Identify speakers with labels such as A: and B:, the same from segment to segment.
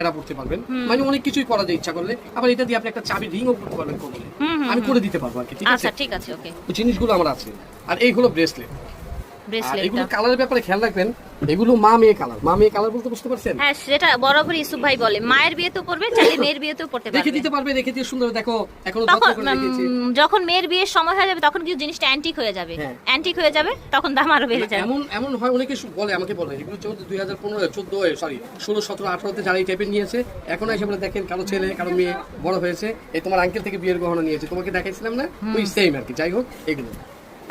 A: এটা করতে পারবেন, মানে অনেক কিছুই করা যায় ইচ্ছা করলে। আবার এটা দিয়ে আপনি একটা চাবি রিংও করতে পারবেন কোমরে, আমি করে দিতে পারবো আর কি। ঠিক আছে,
B: আচ্ছা ঠিক আছে, ওকে।
A: তো জিনিসগুলো আমার আছে। আর এই হলো ব্রেসলেট। এগুলো কালারের ব্যাপারে খেয়াল রাখবেন, এগুলো মা মেয়ে কালার। মা মেয়ে কালার বলতে বুঝতে পারছেন?
B: হ্যাঁ, সেটা বরাবর ইউসুফ ভাই বলে মায়ের বিয়েতেও পড়বে, চাইলে মেয়ের বিয়েতেও পড়তে পারবে।
A: রেখে দিতে পারবে, রেখে দিয়ে সুন্দর দেখো এখনো
B: তখন
A: যত্ন করে রেখেছি।
B: যখন মেয়ের বিয়ের সময় হয়ে যাবে তখন কিন্তু জিনিসটা অ্যান্টিক হয়ে যাবে। অ্যান্টিক হয়ে যাবে তখন দাম আরো বেড়ে যাবে।
A: এমন এমন হয়, অনেকে বলে, আমাকে বলে এগুলো 2015 14 সরি 16 17 18 যারা এই টাইপের নিয়েছে, এখন এসে বলে দেখেন কারো ছেলে কারো মেয়ে বড় হয়েছে, এই তোমার আঙ্কেল থেকে বিয়ের গহনা নিয়েছে, তোমাকে দেখাইছিলাম না, ওই সেম আর কি। যাই হোক এগুলো।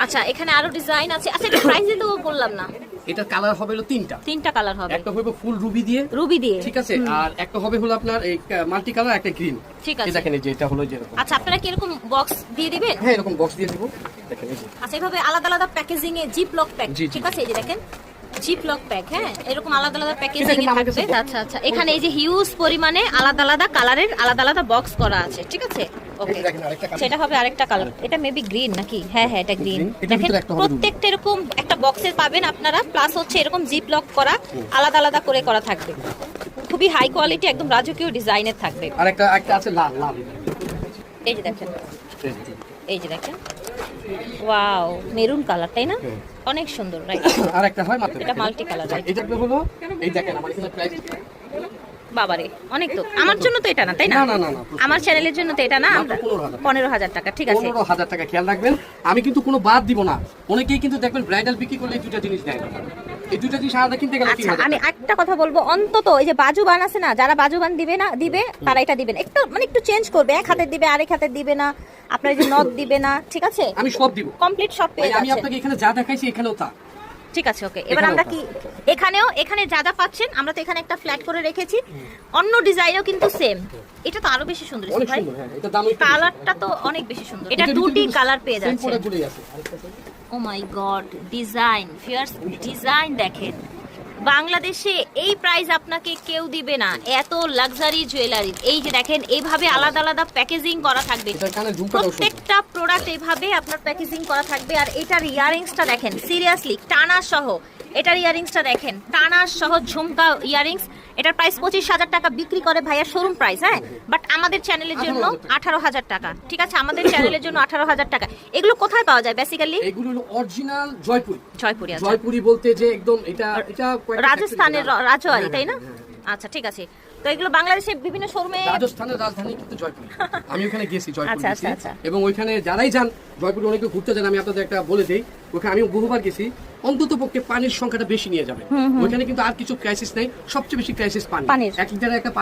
B: আচ্ছা, এখানে আরো ডিজাইন আছে। আচ্ছা, এটা প্রাইস তো বললাম না।
A: এটা কালার হবে হলো তিনটা
B: কালার হবে।
A: একটা হবে ফুল রুবি দিয়ে, ঠিক আছে, আর একটা হবে হলো আপনার এই মাল্টি কালার, একটা গ্রিন।
B: ঠিক আছে,
A: দেখেন এই যে এটা হলো যেরকম।
B: আচ্ছা, আপনারা কি এরকম বক্স দিয়ে দিবেন?
A: হ্যাঁ, এরকম বক্স দিয়ে দেব। দেখেন এই যে,
B: আচ্ছা, এইভাবে আলাদা আলাদা প্যাকেজিং এ জিপ লক প্যাক। ঠিক আছে, এই যে দেখেন জিপ লক প্যাক। হ্যাঁ, এরকম আলাদা আলাদা প্যাকেজিং এ থাকবে। আচ্ছা আচ্ছা, এখানে এই যে হিউজ পরিমাণে আলাদা আলাদা কালারের আলাদা আলাদা বক্স করা আছে। ঠিক আছে, ওকে। সেটা হবে আরেকটা কালার। এটা মেবি গ্রিন নাকি? হ্যাঁ হ্যাঁ, এটা গ্রিন। দেখেন প্রত্যেকটা এরকম একটা বক্সে পাবেন আপনারা, প্লাস হচ্ছে এরকম জিপ লক করা, আলাদা আলাদা করে করা থাকবে। খুবই হাই কোয়ালিটি, একদম রাজকীয় ডিজাইনের থাকবে।
A: আরেকটা আছে লাল লাল।
B: এই যে দেখেন, এই যে দেখেন, ওয়াও, মেরুন কালার, তাই না? অনেক সুন্দর, রাইট।
A: আরেকটা হয় মাত্র,
B: এটা মাল্টি কালার, রাইট।
A: এটা হলো এই দেখেন আমার এখানে প্রাইস।
B: বাবারে, অনেক তো। আমার জন্য তো এটা না, তাই না?
A: না না না,
B: আমার চ্যানেলের জন্য তো এটা না। আমরা 15,000 টাকা। ঠিক আছে,
A: 15,000 টাকা। খেয়াল রাখবেন, আমি কিন্তু কোনো বাদ দিব না। অনেকেই কিন্তু দেখবেন ব্রাইডাল বিক্রি করলে এই দুটো জিনিস দেয় না। এই দুটো জিনিস আলাদা কিনতে গেলে
B: আচ্ছা, আমি একটা কথা বলবো, অন্তত এই যে বাজুবান আছে না, যারা বাজুবান দিবে তারা এটা দিবেন। একটু চেঞ্জ করবে, এক হাতের দিবে, আরেক হাতের দিবে না, আপনার যে নথ দিবে না। ঠিক আছে,
A: আমি সব দিব,
B: কমপ্লিট সব পেয়ে
A: আমি আপনাকে এখানে যা দেখাইছি এখানেও তা।
B: ঠিক আছে, ওকে। এবার আমরা কি এখানে যা যা পাচ্ছেন, আমরা তো এখানে একটা ফ্ল্যাট করে রেখেছি, অন্য ডিজাইনও কিন্তু সেম। এটা তো আরো বেশি সুন্দর ভাই, কালারটা তো অনেক বেশি সুন্দর। এটা দুটি কালার পেয়ে যাচ্ছে। ও মাই গড, ডিজাইন ফিয়ার্স, ডিজাইন দেখেন। বাংলাদেশে এই প্রাইস আপনাকে কেউ দিবে না, এত লাক্সারি জুয়েলারি। এই যে দেখেন, এইভাবে আলাদা আলাদা প্যাকেজিং করা থাকবে, প্রত্যেকটা প্রোডাক্ট এইভাবে আপনার প্যাকেজিং করা থাকবে। আর এটার ইয়ারিংসটা দেখেন, সিরিয়াসলি টানা সহ। এটার ইয়ারিংসটা দেখেন, টানা সহ ঝুমকা ইয়ারিংস। এটার প্রাইস 25,000 টাকা বিক্রি করে ভাইয়ার শোরুম প্রাইস। হ্যাঁ, বাট আমাদের চ্যানেলের জন্য 18,000 টাকা। ঠিক আছে, আমাদের চ্যানেলের জন্য 18,000 টাকা। এগুলো কোথায় পাওয়া যায় বেসিক্যালি?
A: এগুলো হলো অরিজিনাল জয়পুরি।
B: আচ্ছা,
A: জয়পুরি বলতে যে একদম এটা
B: রাজস্থানের রাজওয়ারি, তাই না? আচ্ছা, ঠিক আছে। তো এগুলো বাংলাদেশের বিভিন্ন শোরুমে,
A: রাজস্থানের রাজধানী কিন্তু জয়পুর। আমি ওখানে গেছি জয়পুর,
B: আচ্ছা।
A: এবং ওইখানে যারাই যান জয়পুরে, অনেকে ঘুরতে যান, আমি আপনাদের একটা বলে দেই, ওখানে আমি বহুবার গেছি। অন্তত পক্ষে পানির সংখ্যাটা বেশি নিয়ে যাবেন। ওইখানে কিন্তু আর কিছু ক্রাইসিস নাই, সবচেয়ে বেশি ক্রাইসিস পানি। 1 লিটারে একটা